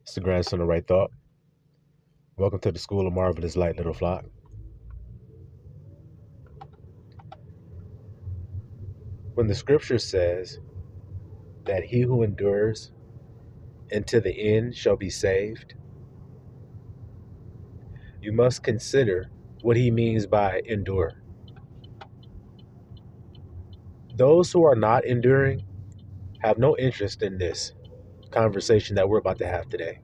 It's the grandson of Right Thought. Welcome to the School of Marvelous Light, little flock. When the scripture says that he who endures unto the end shall be saved, you must consider what he means by endure. Those who are not enduring have no interest in this conversation that we're about to have today.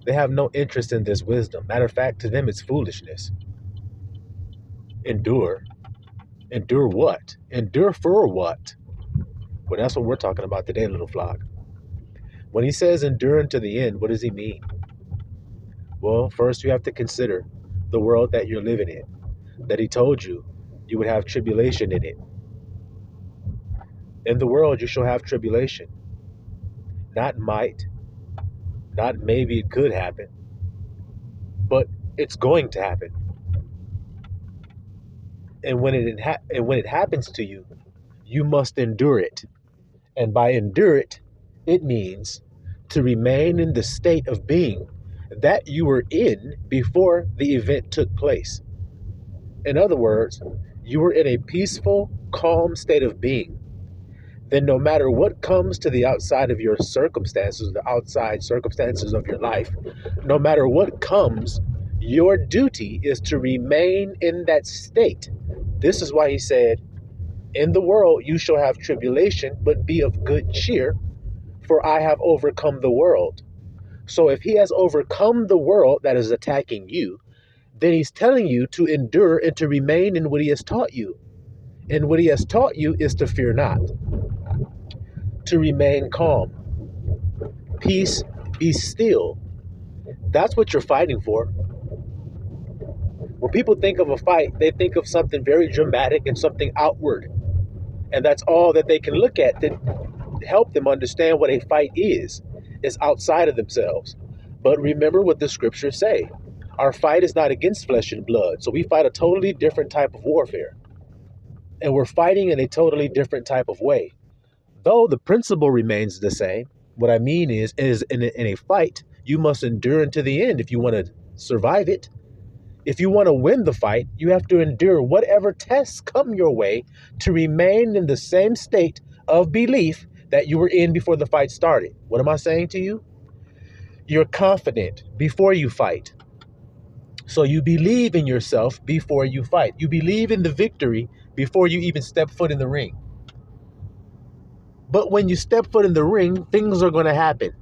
They have no interest in this wisdom. Matter of fact, to them, it's foolishness. Endure. Endure what? Endure for what? Well, that's what we're talking about today, little flock. When he says endure unto the end, what does he mean? Well, first you have to consider the world that you're living in, that he told you you would have tribulation in it. In the world you shall have tribulation. Not might, not maybe it could happen, but it's going to happen. And when it happens to you, you must endure it. And by endure it, it means to remain in the state of being that you were in before the event took place. In other words, you were in a peaceful, calm state of being. Then no matter what comes to the outside of your circumstances, the outside circumstances of your life, no matter what comes, your duty is to remain in that state. This is why he said, in the world you shall have tribulation, but be of good cheer, for I have overcome the world. So if he has overcome the world that is attacking you, then he's telling you to endure and to remain in what he has taught you. And what he has taught you is to fear not, to remain calm. Peace, be still. That's what you're fighting for. When people think of a fight, they think of something very dramatic and something outward. And that's all that they can look at to help them understand what a fight is outside of themselves. But remember what the scriptures say. Our fight is not against flesh and blood. So we fight a totally different type of warfare. And we're fighting in a totally different type of way. Though the principle remains the same, what I mean is in a fight, you must endure unto the end if you want to survive it. If you want to win the fight, you have to endure whatever tests come your way to remain in the same state of belief that you were in before the fight started. What am I saying to you? You're confident before you fight. So you believe in yourself before you fight. You believe in the victory before you even step foot in the ring. But when you step foot in the ring, things are going to happen.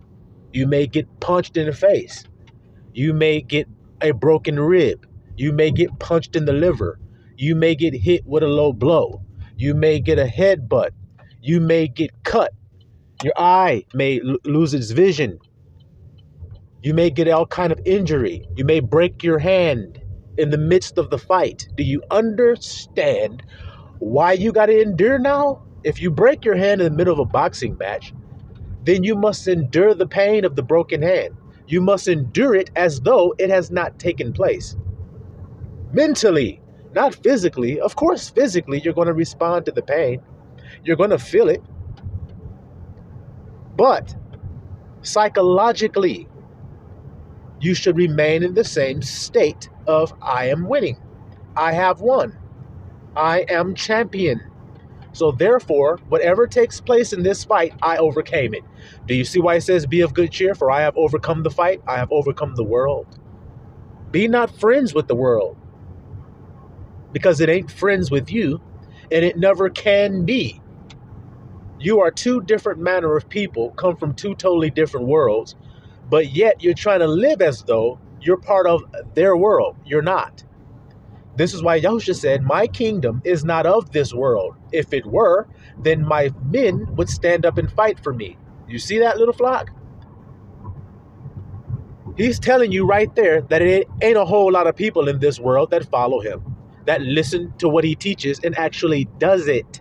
You may get punched in the face. You may get a broken rib. You may get punched in the liver. You may get hit with a low blow. You may get a headbutt. You may get cut. Your eye may lose its vision. You may get all kind of injury. You may break your hand in the midst of the fight. Do you understand why you got to endure now? If you break your hand in the middle of a boxing match, then you must endure the pain of the broken hand. You must endure it as though it has not taken place. Mentally, not physically. Of course, physically, you're going to respond to the pain. You're going to feel it. But psychologically, you should remain in the same state of I am winning. I have won. I am champion. So therefore, whatever takes place in this fight, I overcame it. Do you see why it says be of good cheer? For I have overcome the fight. I have overcome the world. Be not friends with the world, because it ain't friends with you, and it never can be. You are two different manner of people, come from two totally different worlds, but yet you're trying to live as though you're part of their world. You're not. This is why Yahushua said, my kingdom is not of this world. If it were, then my men would stand up and fight for me. You see that, little flock? He's telling you right there that it ain't a whole lot of people in this world that follow him, that listen to what he teaches and actually does it.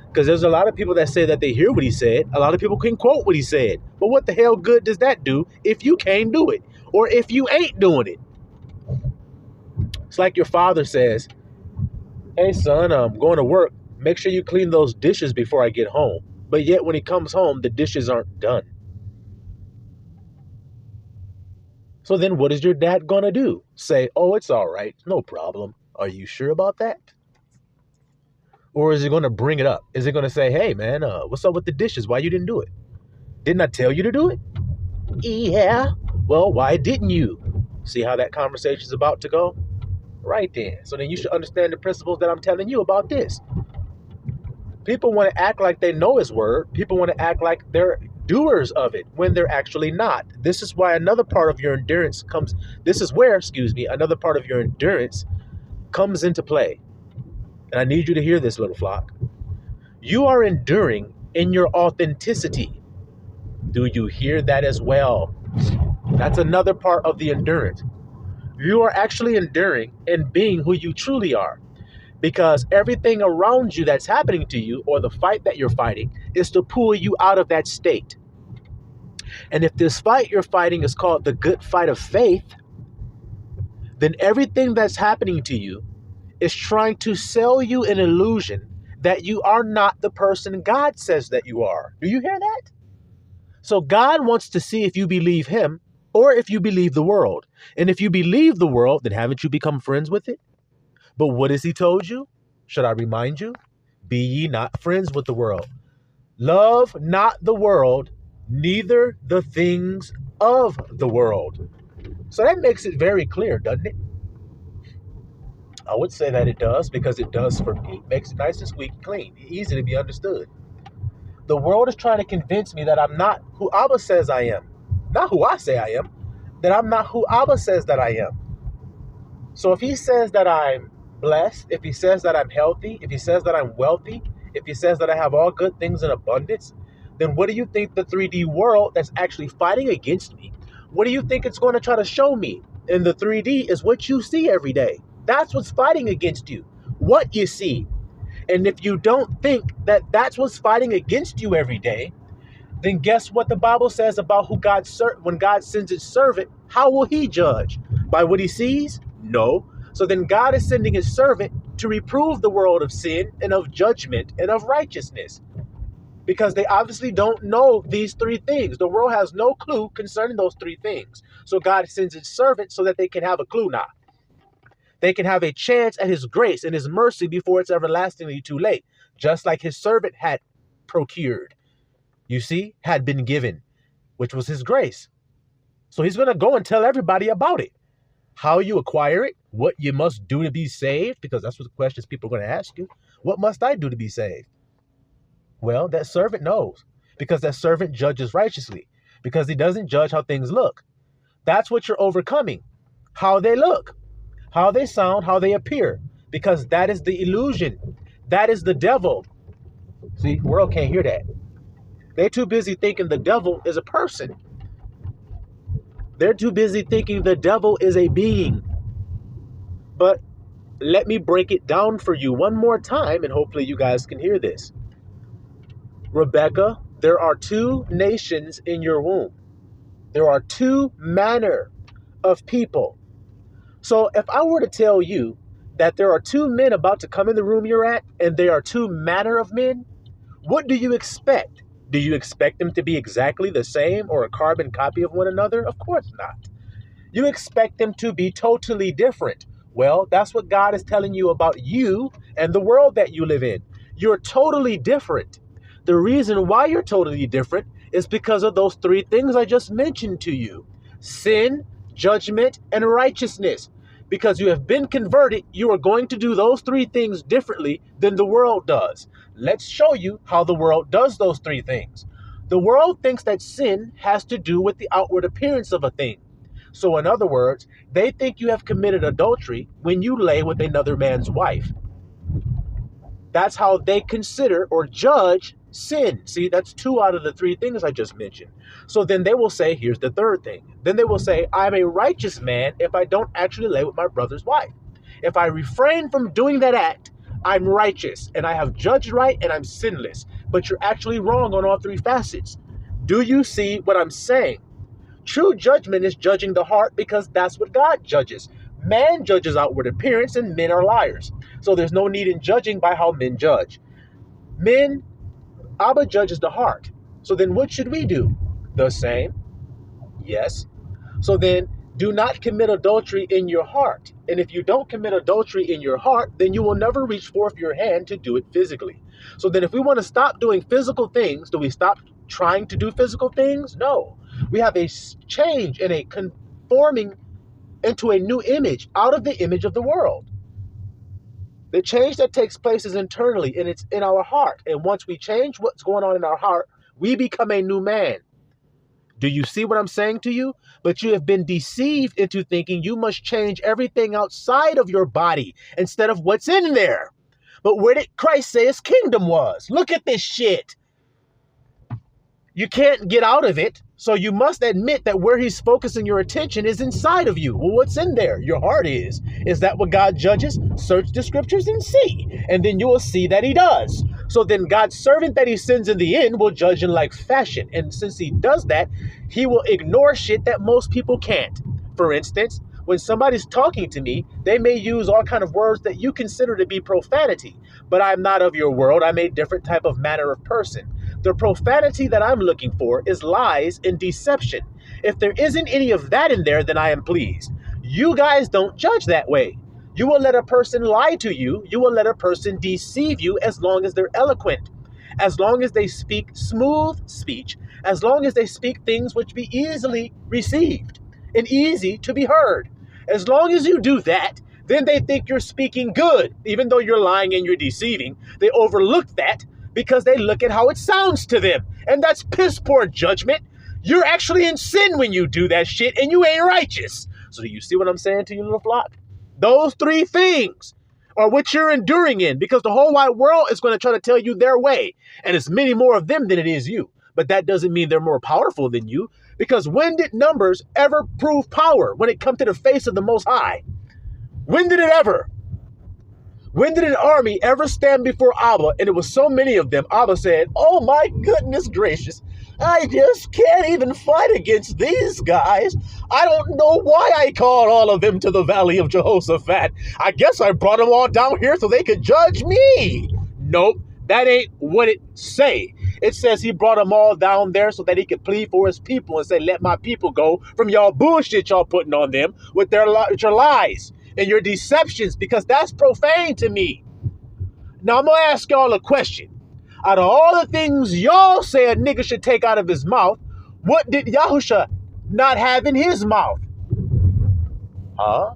Because there's a lot of people that say that they hear what he said. A lot of people can quote what he said. But what the hell good does that do if you can't do it? Or if you ain't doing it? It's like your father says, hey, son, I'm going to work. Make sure you clean those dishes before I get home. But yet when he comes home, the dishes aren't done. So then what is your dad going to do? Say, oh, it's all right. No problem. Are you sure about that? Or is it going to bring it up? Is it going to say, hey, man, what's up with the dishes? Why you didn't do it? Didn't I tell you to do it? Yeah. Well, why didn't you? See how that conversation is about to go? Right then. So then you should understand the principles that I'm telling you about this. People want to act like they know his word. People want to act like they're doers of it when they're actually not. This is why another part of your endurance comes. This is where, another part of your endurance comes into play. And I need you to hear this, little flock. You are enduring in your authenticity. Do you hear that as well? That's another part of the endurance. You are actually enduring in being who you truly are, because everything around you that's happening to you, or the fight that you're fighting, is to pull you out of that state. And if this fight you're fighting is called the good fight of faith, then everything that's happening to you is trying to sell you an illusion that you are not the person God says that you are. Do you hear that? So God wants to see if you believe him or if you believe the world. And if you believe the world, then haven't you become friends with it? But what has he told you? Should I remind you? Be ye not friends with the world. Love not the world, neither the things of the world. So that makes it very clear, doesn't it? I would say that it does, because it does for me. It makes it nice and sweet and clean, easy to be understood. The world is trying to convince me that I'm not who Abba says I am. Not who I say I am. That I'm not who Abba says that I am. So if he says that I'm blessed, if he says that I'm healthy, if he says that I'm wealthy, if he says that I have all good things in abundance, then what do you think the 3D world that's actually fighting against me, what do you think it's going to try to show me? In the 3D is what you see every day. That's what's fighting against you, what you see. And if you don't think that that's what's fighting against you every day, then guess what the Bible says about who when God sends his servant, how will he judge? By what he sees? No. So then God is sending his servant to reprove the world of sin and of judgment and of righteousness, because they obviously don't know these three things. The world has no clue concerning those three things. So God sends his servant so that they can have a clue now. They can have a chance at his grace and his mercy before it's everlastingly too late, just like his servant had procured, you see, had been given, which was his grace. So he's going to go and tell everybody about it. How you acquire it, what you must do to be saved, because that's what the questions people are going to ask you. What must I do to be saved? Well, that servant knows, because that servant judges righteously, because he doesn't judge how things look. That's what you're overcoming, how they look, how they sound, how they appear, because that is the illusion. That is the devil. See, the world can't hear that. They're too busy thinking the devil is a person. They're too busy thinking the devil is a being. But let me break it down for you one more time, and hopefully you guys can hear this. Rebecca, there are two nations in your womb. There are two manner of people. So if I were to tell you that there are two men about to come in the room you're at, and they are two manner of men, what do you expect? Do you expect them to be exactly the same or a carbon copy of one another? Of course not. You expect them to be totally different. Well, that's what God is telling you about you and the world that you live in. You're totally different. The reason why you're totally different is because of those three things I just mentioned to you: sin, judgment, and righteousness. Because you have been converted, you are going to do those three things differently than the world does. Let's show you how the world does those three things. The world thinks that sin has to do with the outward appearance of a thing. So in other words, they think you have committed adultery when you lay with another man's wife. That's how they consider or judge sin. See, that's two out of the three things I just mentioned. So then they will say, here's the third thing. Then they will say, I'm a righteous man if I don't actually lay with my brother's wife. If I refrain from doing that act, I'm righteous and I have judged right and I'm sinless. But you're actually wrong on all three facets. Do you see what I'm saying? True judgment is judging the heart, because that's what God judges. Man judges outward appearance, and men are liars. So there's no need in judging by how men judge. Abba judges the heart. So then what should we do? The same? Yes. So then Do not commit adultery in your heart. And if you don't commit adultery in your heart, then you will never reach forth your hand to do it physically. So then if we want to stop doing physical things, do we stop trying to do physical things? No. We have a change and a conforming into a new image out of the image of the world. The change that takes place is internally, and it's in our heart. And once we change what's going on in our heart, we become a new man. Do you see what I'm saying to you? But you have been deceived into thinking you must change everything outside of your body instead of what's in there. But where did Christ say his kingdom was? Look at this shit. You can't get out of it, so you must admit that where he's focusing your attention is inside of you. Well, what's in there? Your heart is. Is that what God judges? Search the scriptures and see, and then you will see that he does. So then God's servant that he sends in the end will judge in like fashion. And since he does that, he will ignore shit that most people can't. For instance, when somebody's talking to me, they may use all kind of words that you consider to be profanity. But I'm not of your world. I'm a different type of manner of person. The profanity that I'm looking for is lies and deception. If there isn't any of that in there, then I am pleased. You guys don't judge that way. You will let a person lie to you. You will let a person deceive you as long as they're eloquent, as long as they speak smooth speech, as long as they speak things which be easily received and easy to be heard. As long as you do that, then they think you're speaking good, even though you're lying and you're deceiving. They overlook that because they look at how it sounds to them. And that's piss poor judgment. You're actually in sin when you do that shit, and you ain't righteous. So do you see what I'm saying to you, little flock? Those three things are what you're enduring in, because the whole wide world is going to try to tell you their way. And it's many more of them than it is you. But that doesn't mean they're more powerful than you, because when did numbers ever prove power when it comes to the face of the Most High? When did it ever? When did an army ever stand before Abba, and it was so many of them, Abba said, oh my goodness gracious, I just can't even fight against these guys. I don't know why I called all of them to the valley of Jehoshaphat. I guess I brought them all down here so they could judge me. Nope, that ain't what it say. It says he brought them all down there so that he could plead for his people and say, let my people go from y'all bullshit y'all putting on them with your lies and your deceptions, because that's profane to me. Now I'm going to ask y'all a question. Out of all the things y'all say a nigga should take out of his mouth, what did Yahusha not have in his mouth? Huh?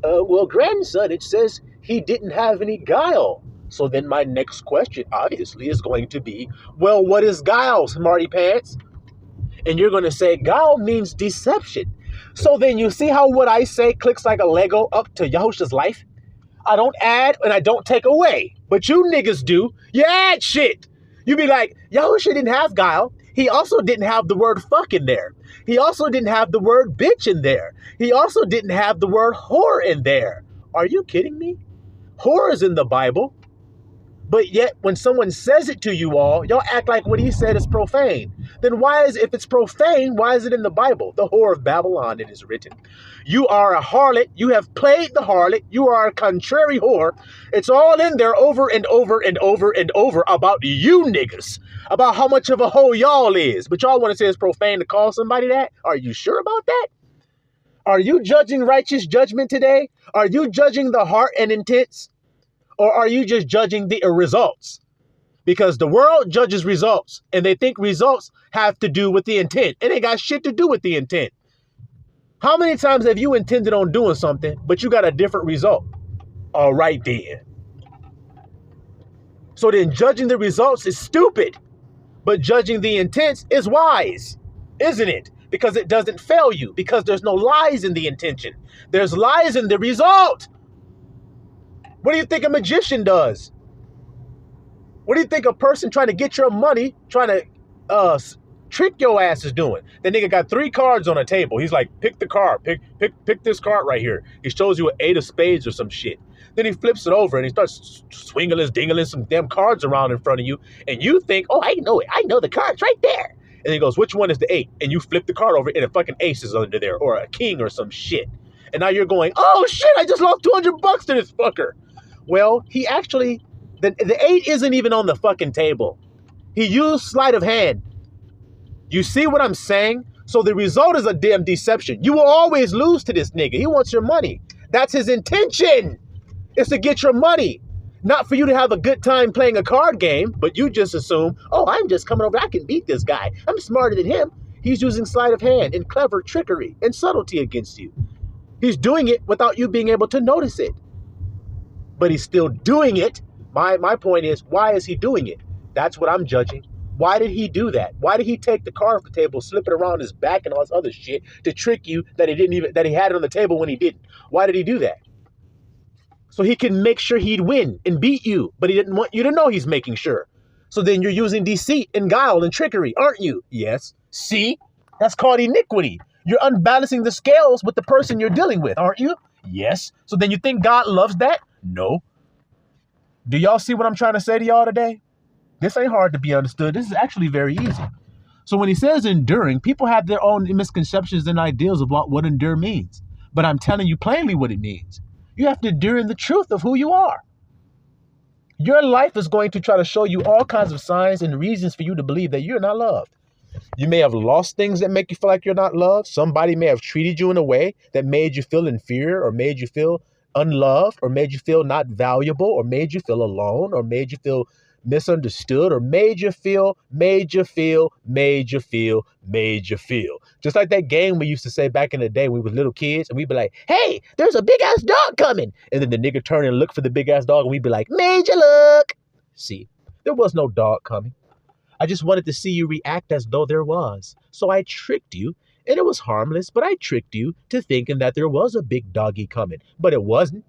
Well, grandson, it says he didn't have any guile. So then my next question, obviously, is going to be, well, what is guile, smarty pants? And you're going to say guile means deception. So then you see how what I say clicks like a Lego up to Yahusha's life? I don't add and I don't take away. But you niggas do. You add shit. You be like, Yahusha didn't have guile. He also didn't have the word fuck in there. He also didn't have the word bitch in there. He also didn't have the word whore in there. Are you kidding me? Whore is in the Bible. But yet, when someone says it to you all, y'all act like what he said is profane. Then if it's profane, why is it in the Bible? The whore of Babylon, it is written. You are a harlot. You have played the harlot. You are a contrary whore. It's all in there over and over and over and over about you niggas, about how much of a hoe y'all is. But y'all want to say it's profane to call somebody that? Are you sure about that? Are you judging righteous judgment today? Are you judging the heart and intents? Or are you just judging the results? Because the world judges results, and they think results have to do with the intent. It ain't got shit to do with the intent. How many times have you intended on doing something, but you got a different result? All right, then. So then judging the results is stupid, but judging the intents is wise, isn't it? Because it doesn't fail you, because there's no lies in the intention. There's lies in the result. What do you think a magician does? What do you think a person trying to get your money, trying to trick your ass is doing? The nigga got 3 cards on a table. He's like, pick the card, pick this card right here. He shows you an 8 of spades or some shit. Then he flips it over and he starts dingling some damn cards around in front of you. And you think, oh, I know it. I know the card's right there. And he goes, which one is the 8? And you flip the card over and a fucking ace is under there, or a king or some shit. And now you're going, oh shit, I just lost $200 to this fucker. Well, he actually, the 8 isn't even on the fucking table. He used sleight of hand. You see what I'm saying? So the result is a damn deception. You will always lose to this nigga. He wants your money. That's his intention. It's to get your money. Not for you to have a good time playing a card game, but you just assume, oh, I'm just coming over. I can beat this guy. I'm smarter than him. He's using sleight of hand and clever trickery and subtlety against you. He's doing it without you being able to notice it. But he's still doing it. My point is, why is he doing it? That's what I'm judging. Why did he do that? Why did he take the card off the table, slip it around his back and all this other shit to trick you that he had it on the table when he didn't? Why did he do that? So he can make sure he'd win and beat you, but he didn't want you to know he's making sure. So then you're using deceit and guile and trickery, aren't you? Yes. See? That's called iniquity. You're unbalancing the scales with the person you're dealing with, aren't you? Yes. So then you think God loves that? No. Do y'all see what I'm trying to say to y'all today? This ain't hard to be understood. This is actually very easy. So when he says enduring, people have their own misconceptions and ideals about what endure means. But I'm telling you plainly what it means. You have to endure in the truth of who you are. Your life is going to try to show you all kinds of signs and reasons for you to believe that you're not loved. You may have lost things that make you feel like you're not loved. Somebody may have treated you in a way that made you feel inferior or made you feel unloved or made you feel not valuable or made you feel alone or made you feel misunderstood or made you feel. Just like that game we used to say back in the day when we were little kids and we'd be like, hey, there's a big ass dog coming. And then the nigga turn and look for the big ass dog and we'd be like, made you look. See, there was no dog coming. I just wanted to see you react as though there was. So I tricked you, and it was harmless, but I tricked you to thinking that there was a big doggy coming, but it wasn't.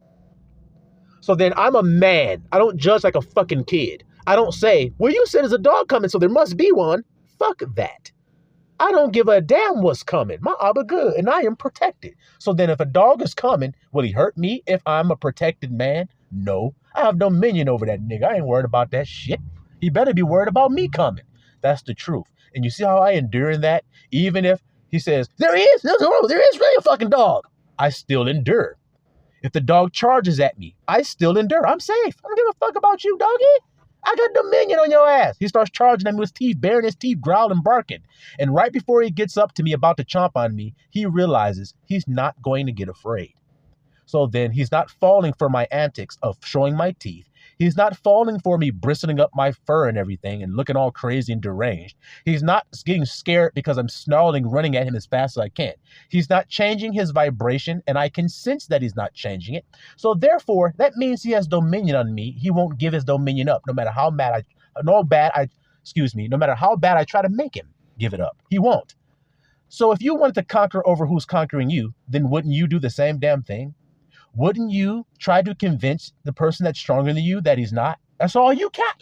So then I'm a man. I don't judge like a fucking kid. I don't say, well, you said there's a dog coming, so there must be one. Fuck that. I don't give a damn what's coming. My Abba good, and I am protected. So then if a dog is coming, will he hurt me if I'm a protected man? No. I have dominion over that nigga. I ain't worried about that shit. He better be worried about me coming. That's the truth. And you see how I endure in that? Even if he says, there is really a fucking dog. I still endure. If the dog charges at me, I still endure. I'm safe. I don't give a fuck about you, doggy. I got dominion on your ass. He starts charging at me with his teeth, baring his teeth, growling, barking. And right before he gets up to me about to chomp on me, he realizes he's not going to get afraid. So then he's not falling for my antics of showing my teeth. He's not falling for me bristling up my fur and everything and looking all crazy and deranged. He's not getting scared because I'm snarling, running at him as fast as I can. He's not changing his vibration, and I can sense that he's not changing it. So therefore, that means he has dominion on me. He won't give his dominion up, no matter how bad I try to make him give it up. He won't. So if you wanted to conquer over who's conquering you, then wouldn't you do the same damn thing? Wouldn't you try to convince the person that's stronger than you that he's not? That's all you got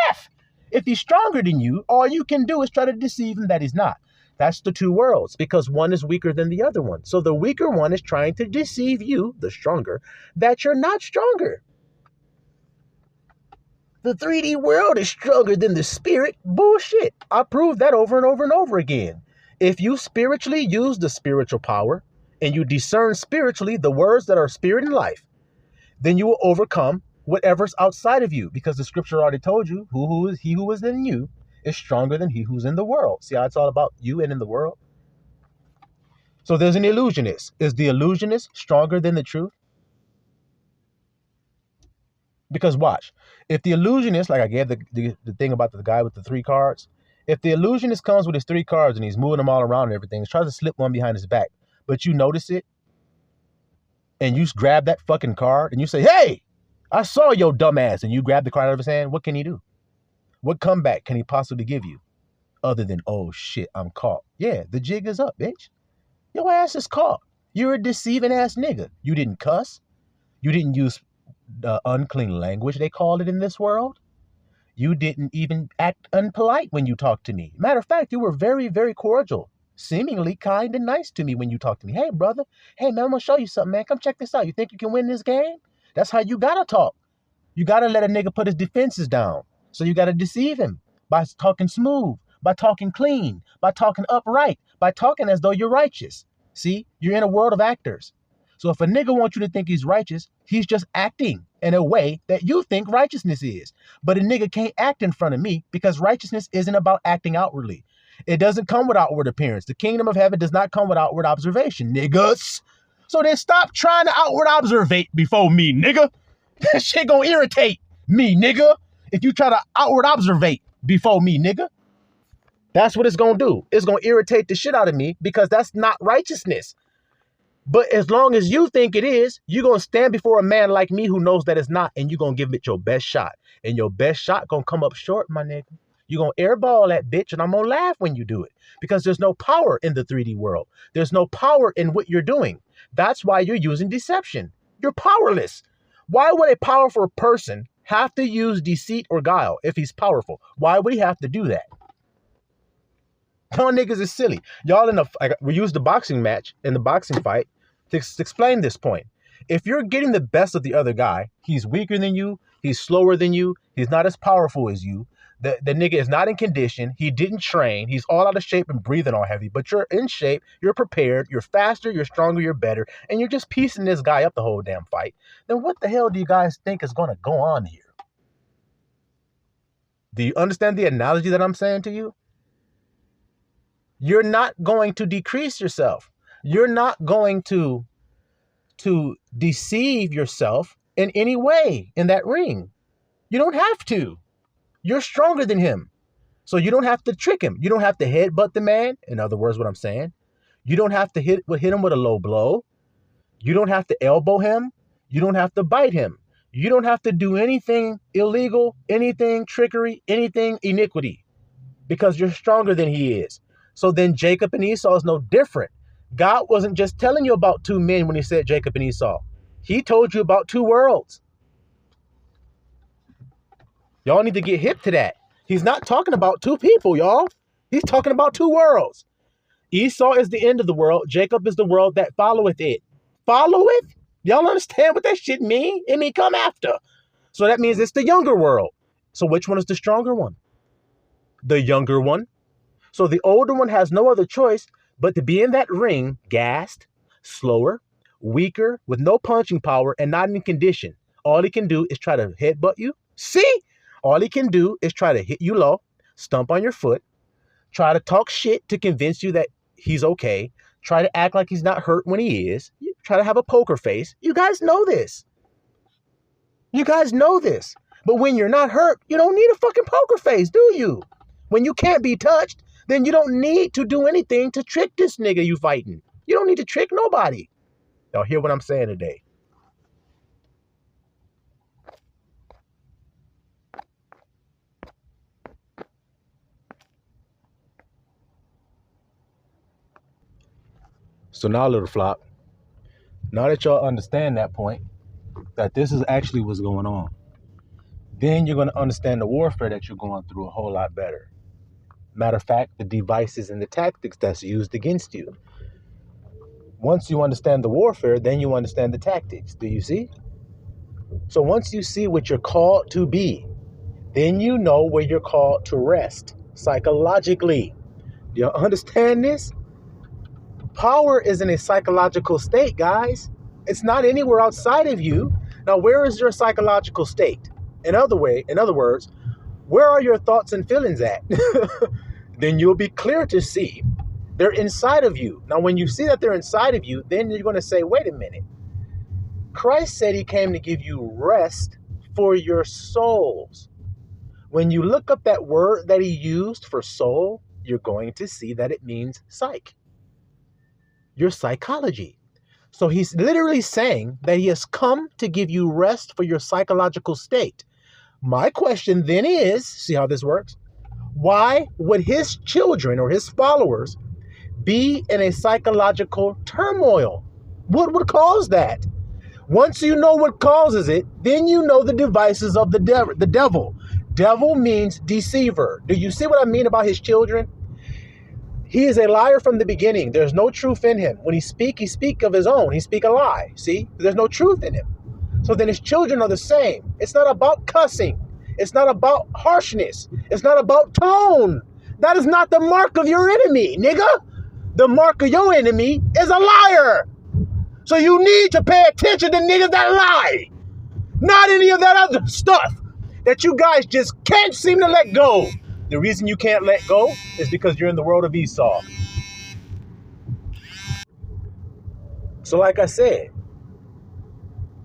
left. If he's stronger than you, all you can do is try to deceive him that he's not. That's the two worlds, because one is weaker than the other one. So the weaker one is trying to deceive you, the stronger, that you're not stronger. The 3D world is stronger than the spirit. Bullshit. I proved that over and over and over again. If you spiritually use the spiritual power, and you discern spiritually the words that are spirit and life, then you will overcome whatever's outside of you, because the scripture already told you he who is in you is stronger than he who's in the world. See how it's all about you and in the world? So there's an illusionist. Is the illusionist stronger than the truth? Because watch, if the illusionist, like I gave the thing about the guy with the 3 cards, if the illusionist comes with his 3 cards and he's moving them all around and everything, tries to slip one behind his back, but you notice it, and you grab that fucking card, and you say, hey, I saw your dumb ass, and you grab the card out of his hand, what can he do? What comeback can he possibly give you? Other than, oh shit, I'm caught. Yeah, the jig is up, bitch. Your ass is caught. You're a deceiving ass nigga. You didn't cuss. You didn't use unclean language, they call it in this world. You didn't even act unpolite when you talked to me. Matter of fact, you were very, very cordial. Seemingly kind and nice to me when you talk to me. Hey, brother. Hey, man, I'm going to show you something, man. Come check this out. You think you can win this game? That's how you got to talk. You got to let a nigga put his defenses down. So you got to deceive him by talking smooth, by talking clean, by talking upright, by talking as though you're righteous. See, you're in a world of actors. So if a nigga wants you to think he's righteous, he's just acting in a way that you think righteousness is. But a nigga can't act in front of me because righteousness isn't about acting outwardly. It doesn't come with outward appearance. The kingdom of heaven does not come with outward observation, niggas. So then stop trying to outward observate before me, nigga. That shit gonna irritate me, nigga. If you try to outward observate before me, nigga. That's what it's gonna do. It's gonna irritate the shit out of me because that's not righteousness. But as long as you think it is, you're going to stand before a man like me who knows that it's not, and you're going to give it your best shot. And your best shot going to come up short, my nigga. You're going to airball that bitch, and I'm going to laugh when you do it. Because there's no power in the 3D world. There's no power in what you're doing. That's why you're using deception. You're powerless. Why would a powerful person have to use deceit or guile if he's powerful? Why would he have to do that? Y'all niggas is silly. Y'all we used the boxing match in the boxing fight to explain this point. If you're getting the best of the other guy, he's weaker than you, he's slower than you, he's not as powerful as you, the nigga is not in condition, he didn't train, he's all out of shape and breathing all heavy, but you're in shape, you're prepared, you're faster, you're stronger, you're better, and you're just piecing this guy up the whole damn fight, then what the hell do you guys think is going to go on here? Do you understand the analogy that I'm saying to you? You're not going to decrease yourself. You're not going to deceive yourself in any way in that ring. You don't have to. You're stronger than him. So you don't have to trick him. You don't have to headbutt the man. In other words, what I'm saying. You don't have to hit him with a low blow. You don't have to elbow him. You don't have to bite him. You don't have to do anything illegal, anything trickery, anything iniquity. Because you're stronger than he is. So then Jacob and Esau is no different. God wasn't just telling you about two men when he said Jacob and Esau. He told you about two worlds. Y'all need to get hip to that. He's not talking about two people, y'all. He's talking about two worlds. Esau is the end of the world. Jacob is the world that followeth it. Followeth? Y'all understand what that shit mean? It mean come after. So that means it's the younger world. So which one is the stronger one? The younger one. So the older one has no other choice but to be in that ring, gassed, slower, weaker, with no punching power, and not in condition. All he can do is try to headbutt you. See? All he can do is try to hit you low, stomp on your foot, try to talk shit to convince you that he's okay, try to act like he's not hurt when he is, try to have a poker face. You guys know this. You guys know this. But when you're not hurt, you don't need a fucking poker face, do you? When you can't be touched, then you don't need to do anything to trick this nigga you fighting. You don't need to trick nobody. Y'all hear what I'm saying today? So now, little flock, now that y'all understand that point, that this is actually what's going on, then you're going to understand the warfare that you're going through a whole lot better. Matter of fact, the devices and the tactics that's used against you. Once you understand the warfare, then you understand the tactics. Do you see? So once you see what you're called to be, then you know where you're called to rest psychologically. Do you understand this? Power is in a psychological state, guys. It's not anywhere outside of you. Now, where is your psychological state? In other words, where are your thoughts and feelings at? Then you'll be clear to see they're inside of you. Now, when you see that they're inside of you, then you're going to say, wait a minute. Christ said he came to give you rest for your souls. When you look up that word that he used for soul, you're going to see that it means psych. Your psychology. So he's literally saying that he has come to give you rest for your psychological state. My question then is, see how this works? Why would his children or his followers be in a psychological turmoil? What would cause that? Once you know what causes it, then you know the devices of the devil. Devil means deceiver. Do you see what I mean about his children? He is a liar from the beginning. There's no truth in him. When he speak of his own. He speak a lie. See? There's no truth in him. So then his children are the same. It's not about cussing. It's not about harshness. It's not about tone. That is not the mark of your enemy, nigga. The mark of your enemy is a liar. So you need to pay attention to niggas that lie. Not any of that other stuff that you guys just can't seem to let go. The reason you can't let go is because you're in the world of Esau. So like I said,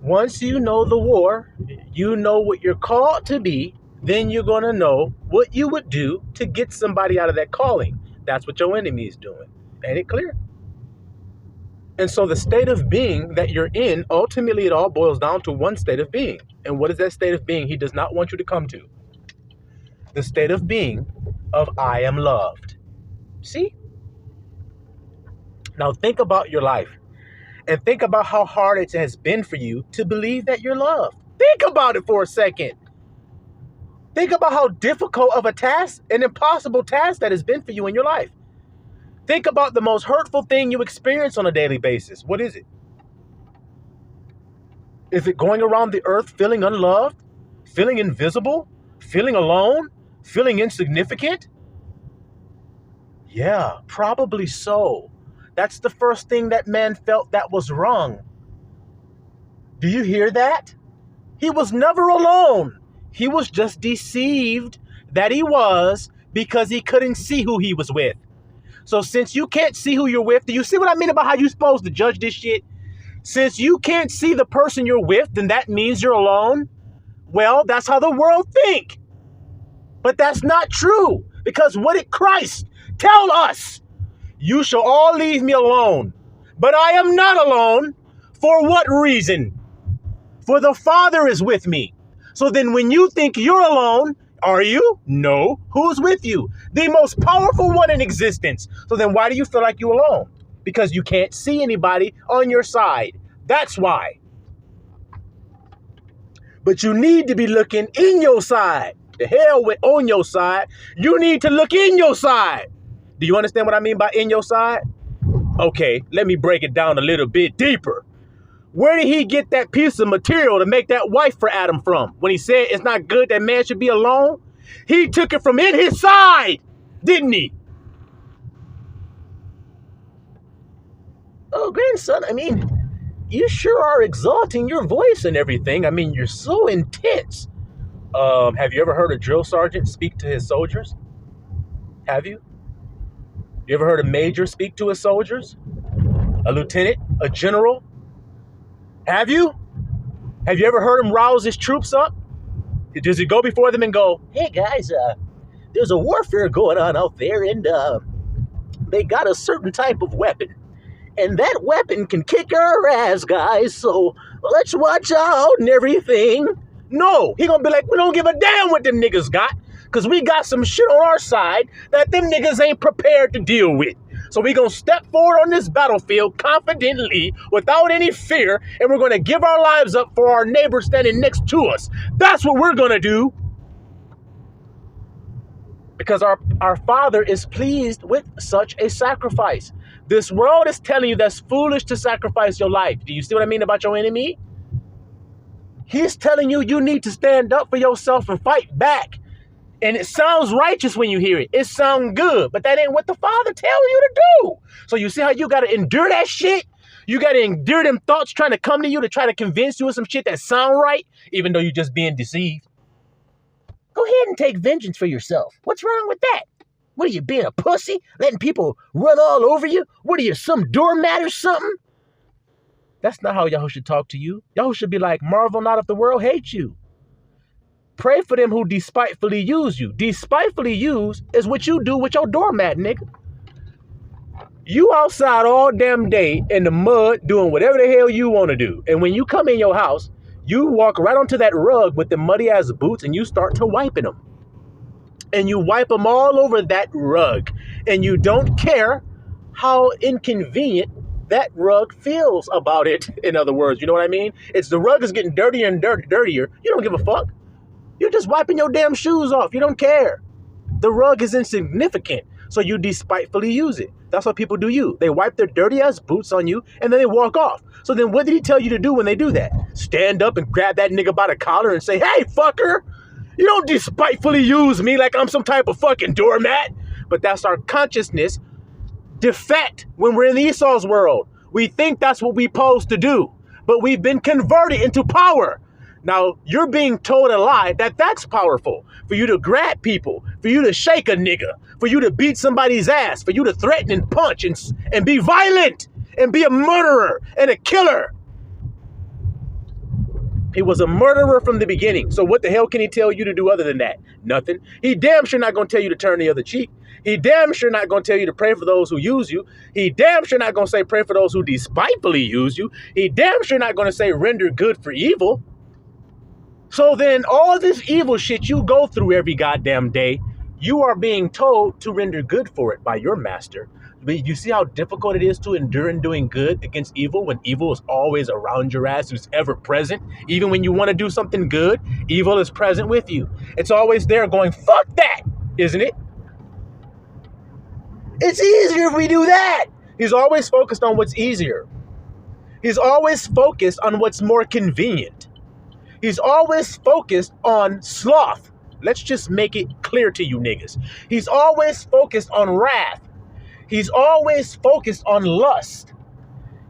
once you know the war, you know what you're called to be, then you're going to know what you would do to get somebody out of that calling. That's what your enemy is doing. Ain't it clear? And so the state of being that you're in, ultimately it all boils down to one state of being. And what is that state of being he does not want you to come to? The state of being of I am loved. See? Now think about your life and think about how hard it has been for you to believe that you're loved. Think about it for a second. Think about how difficult of a task, an impossible task that has been for you in your life. Think about the most hurtful thing you experience on a daily basis. What is it? Is it going around the earth feeling unloved, feeling invisible, feeling alone, feeling insignificant? Yeah, probably so. That's the first thing that man felt that was wrong. Do you hear that? He was never alone. He was just deceived that he was because he couldn't see who he was with. So since you can't see who you're with, do you see what I mean about how you're supposed to judge this shit? Since you can't see the person you're with, then that means you're alone. Well, that's how the world think. But that's not true. Because what did Christ tell us? You shall all leave me alone. But I am not alone. For what reason? For the Father is with me. So then when you think you're alone, are you? No. Who's with you? The most powerful one in existence. So then why do you feel like you're alone? Because you can't see anybody on your side. That's why. But you need to be looking in your side. The hell with on your side. You need to look in your side. Do you understand what I mean by in your side? Okay, let me break it down a little bit deeper. Where did he get that piece of material to make that wife for Adam from? When he said it's not good that man should be alone? He took it from in his side, didn't he? Oh, grandson, I mean, you sure are exalting your voice and everything. I mean, you're so intense. Have you ever heard a drill sergeant speak to his soldiers? Have you? You ever heard a major speak to his soldiers? A lieutenant? A general? Have you? Have you ever heard him rouse his troops up? Does he go before them and go, hey guys, there's a warfare going on out there and they got a certain type of weapon. And that weapon can kick our ass, guys, so let's watch out and everything. No, he gonna be like, we don't give a damn what them niggas got, because we got some shit on our side that them niggas ain't prepared to deal with. So we gonna step forward on this battlefield confidently, without any fear, and we're gonna give our lives up for our neighbor standing next to us. That's what we're gonna do. Because our Father is pleased with such a sacrifice. This world is telling you that's foolish to sacrifice your life. Do you see what I mean about your enemy? He's telling you you need to stand up for yourself and fight back. And it sounds righteous when you hear it. It sounds good, but that ain't what the Father tells you to do. So you see how you got to endure that shit? You got to endure them thoughts trying to come to you to try to convince you of some shit that sound right, even though you're just being deceived. Go ahead and take vengeance for yourself. What's wrong with that? What are you, being a pussy? Letting people run all over you? What are you, some doormat or something? That's not how y'all should talk to you. Y'all should be like, marvel not if the world hates you. Pray for them who despitefully use you. Despitefully use is what you do with your doormat, nigga. You outside all damn day in the mud doing whatever the hell you want to do. And when you come in your house, you walk right onto that rug with the muddy ass boots and you start to wiping them. And you wipe them all over that rug. And you don't care how inconvenient that rug feels about it. In other words, you know what I mean? It's the rug is getting dirtier and dirtier. You don't give a fuck. You're just wiping your damn shoes off. You don't care. The rug is insignificant. So you despitefully use it. That's what people do you. They wipe their dirty ass boots on you and then they walk off. So then what did he tell you to do when they do that? Stand up and grab that nigga by the collar and say, hey, fucker, you don't despitefully use me like I'm some type of fucking doormat. But that's our consciousness defect when we're in Esau's world. We think that's what we're supposed to do. But we've been converted into power. Now, you're being told a lie that's powerful. For you to grab people, for you to shake a nigga, for you to beat somebody's ass, for you to threaten and punch and be violent and be a murderer and a killer. He was a murderer from the beginning. So what the hell can he tell you to do other than that? Nothing. He damn sure not going to tell you to turn the other cheek. He damn sure not going to tell you to pray for those who use you. He damn sure not going to say pray for those who despitefully use you. He damn sure not going to say render good for evil. So then all this evil shit you go through every goddamn day, you are being told to render good for it by your master. But you see how difficult it is to endure in doing good against evil when evil is always around your ass, it's ever present. Even when you want to do something good, evil is present with you. It's always there going, fuck that, isn't it? It's easier if we do that. He's always focused on what's easier. He's always focused on what's more convenient. He's always focused on sloth. Let's just make it clear to you niggas. He's always focused on wrath. He's always focused on lust.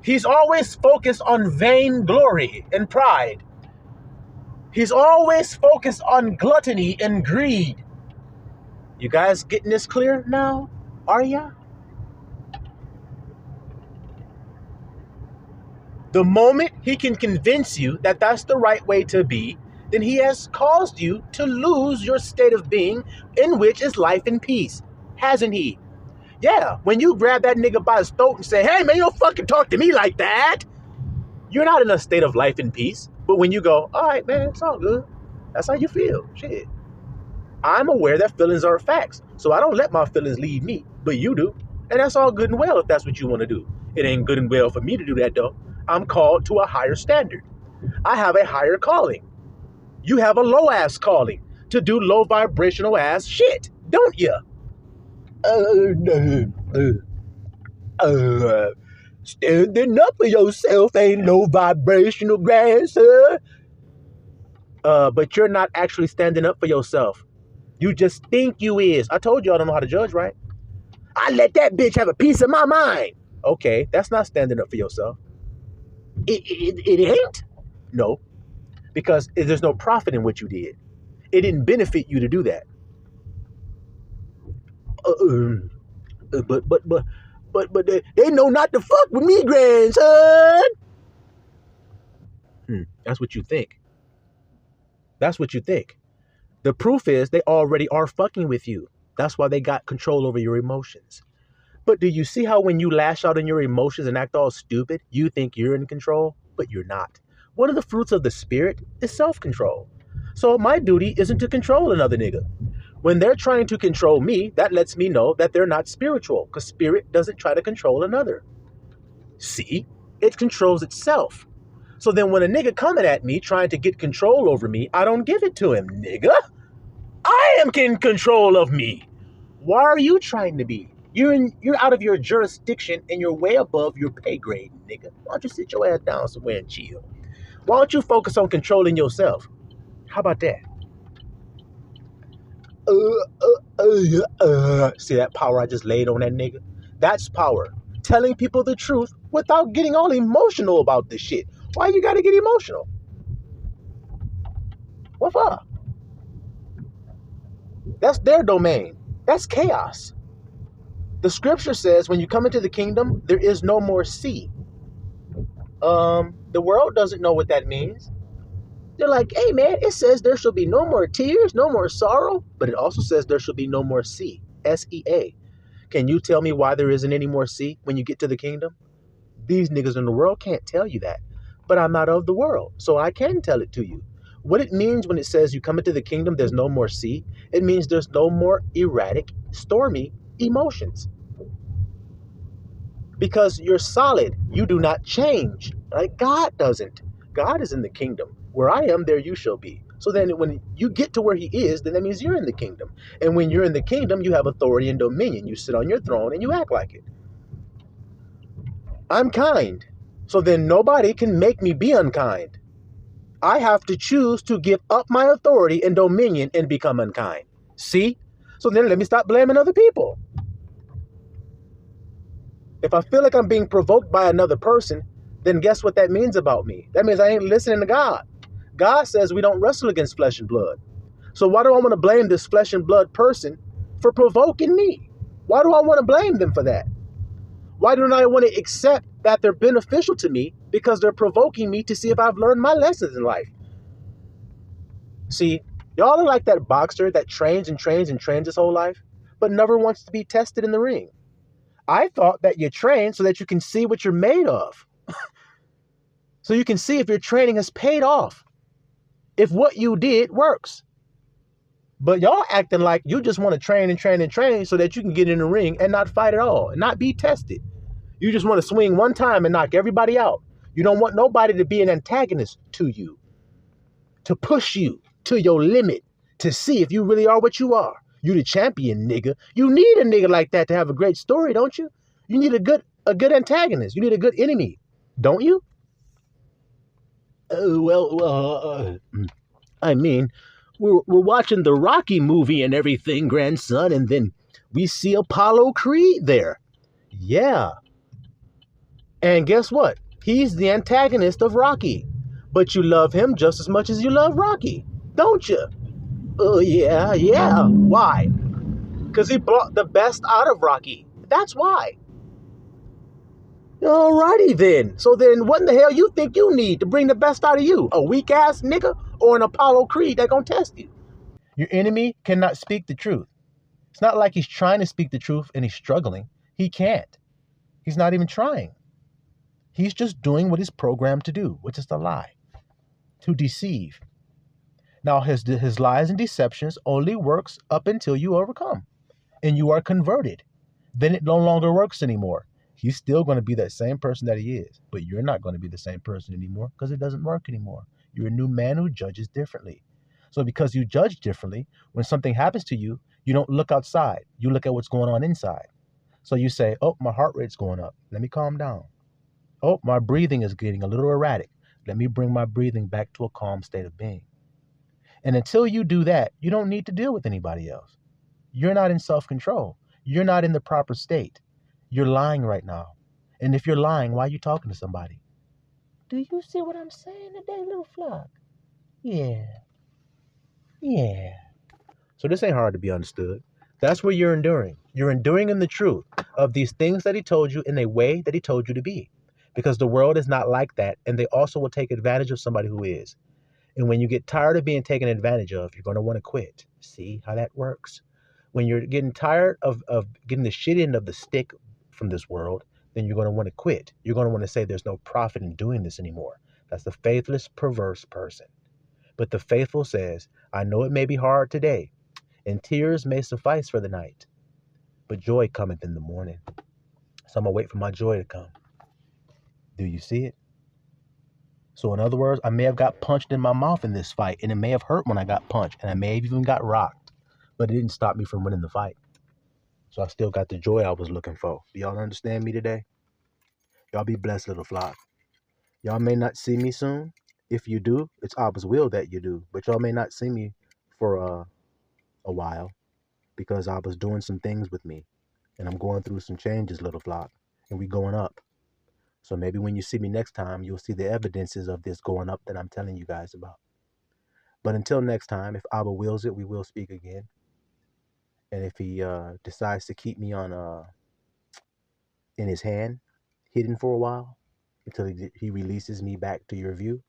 He's always focused on vainglory and pride. He's always focused on gluttony and greed. You guys getting this clear now? Are ya? The moment he can convince you that that's the right way to be, then he has caused you to lose your state of being in which is life and peace. Hasn't he? Yeah, when you grab that nigga by his throat and say, hey man, you don't fucking talk to me like that, you're not in a state of life and peace. But when you go, all right man, it's all good. That's how you feel. Shit. I'm aware that feelings are facts. So I don't let my feelings lead me, but you do. And that's all good and well if that's what you want to do. It ain't good and well for me to do that though. I'm called to a higher standard. I have a higher calling. You have a low ass calling to do low vibrational ass shit, don't you? Standing up for yourself ain't no vibrational, grandson. But you're not actually standing up for yourself. You just think you is. I told you I don't know how to judge, right? I let that bitch have a piece of my mind. Okay, that's not standing up for yourself. It ain't. No, because there's no profit in what you did. It didn't benefit you to do that. But they know not to fuck with me, grandson. That's what you think. That's what you think. The proof is they already are fucking with you. That's why they got control over your emotions. But do you see how when you lash out on your emotions and act all stupid, you think you're in control, but you're not? One of the fruits of the spirit is self-control. So my duty isn't to control another nigga. When they're trying to control me, that lets me know that they're not spiritual, because spirit doesn't try to control another. See, it controls itself. So then when a nigga coming at me trying to get control over me, I don't give it to him, nigga. I am in control of me. Why are you trying to be? You're out of your jurisdiction and you're way above your pay grade, nigga. Why don't you sit your ass down somewhere and chill? Why don't you focus on controlling yourself? How about that? See that power I just laid on that nigga? That's power. Telling people the truth without getting all emotional about this shit. Why you gotta get emotional? What for? That's their domain. That's chaos. The scripture says when you come into the kingdom, there is no more sea. The world doesn't know what that means. They're like, hey man, it says there shall be no more tears, no more sorrow, but it also says there shall be no more sea, S-E-A. Can you tell me why there isn't any more sea when you get to the kingdom? These niggas in the world can't tell you that, but I'm not of the world, so I can tell it to you. What it means when it says you come into the kingdom, there's no more sea, it means there's no more erratic, stormy emotions. Because you're solid, you do not change. Like God doesn't. God is in the kingdom. Where I am, there you shall be. So then when you get to where he is, then that means you're in the kingdom. And when you're in the kingdom, you have authority and dominion. You sit on your throne and you act like it. I'm kind. So then nobody can make me be unkind. I have to choose to give up my authority and dominion and become unkind. See? So then let me stop blaming other people. If I feel like I'm being provoked by another person, then guess what that means about me? That means I ain't listening to God. God says we don't wrestle against flesh and blood. So why do I want to blame this flesh and blood person for provoking me? Why do I want to blame them for that? Why don't I want to accept that they're beneficial to me because they're provoking me to see if I've learned my lessons in life? See, y'all are like that boxer that trains and trains and trains his whole life, but never wants to be tested in the ring. I thought that you train so that you can see what you're made of. So you can see if your training has paid off, if what you did works. But y'all acting like you just want to train and train and train so that you can get in the ring and not fight at all and not be tested. You just want to swing one time and knock everybody out. You don't want nobody to be an antagonist to you, to push you to your limit, to see if you really are what you are. You the champion, nigga. You need a nigga like that to have a great story, don't you? You need a good antagonist. You need a good enemy, don't you? I mean, we're watching the Rocky movie and everything, grandson, and then we see Apollo Creed there. Yeah. And guess what? He's the antagonist of Rocky. But you love him just as much as you love Rocky, don't you? Oh, yeah. Why? Because he brought the best out of Rocky. That's why. Alrighty then. So then what in the hell you think you need to bring the best out of you? A weak ass nigga or an Apollo Creed that gonna test you? Your enemy cannot speak the truth. It's not like he's trying to speak the truth and he's struggling. He can't. He's not even trying. He's just doing what he's programmed to do, which is to lie, to deceive. Now, his lies and deceptions only works up until you overcome and you are converted. Then it no longer works anymore. He's still going to be that same person that he is, but you're not going to be the same person anymore because it doesn't work anymore. You're a new man who judges differently. So because you judge differently, when something happens to you, you don't look outside. You look at what's going on inside. So you say, oh, my heart rate's going up. Let me calm down. Oh, my breathing is getting a little erratic. Let me bring my breathing back to a calm state of being. And until you do that, you don't need to deal with anybody else. You're not in self-control. You're not in the proper state. You're lying right now. And if you're lying, why are you talking to somebody? Do you see what I'm saying today, little flock? Yeah. So this ain't hard to be understood. That's what you're enduring. You're enduring in the truth of these things that he told you in a way that he told you to be. Because the world is not like that, and they also will take advantage of somebody who is. And when you get tired of being taken advantage of, you're going to want to quit. See how that works? When you're getting tired of getting the shit end of the stick from this world, then you're going to want to quit. You're going to want to say there's no profit in doing this anymore. That's the faithless, perverse person. But the faithful says, I know it may be hard today, and tears may suffice for the night, but joy cometh in the morning. So I'm going to wait for my joy to come. Do you see it? So in other words, I may have got punched in my mouth in this fight, and it may have hurt when I got punched, and I may have even got rocked, but it didn't stop me from winning the fight. So I still got the joy I was looking for. Do y'all understand me today? Y'all be blessed, little flock. Y'all may not see me soon. If you do, it's Abba's will that you do, but y'all may not see me for a while because Abba's doing some things with me, and I'm going through some changes, little flock, and we going up. So maybe when you see me next time, you'll see the evidences of this going up that I'm telling you guys about. But until next time, if Abba wills it, we will speak again. And if he decides to keep me on in his hand, hidden for a while, until he releases me back to your view,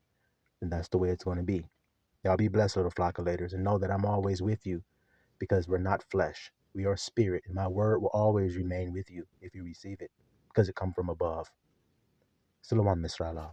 then that's the way it's going to be. Y'all be blessed, little flockulators, and know that I'm always with you because we're not flesh. We are spirit, and my word will always remain with you if you receive it because it comes from above. Salaam Misrala.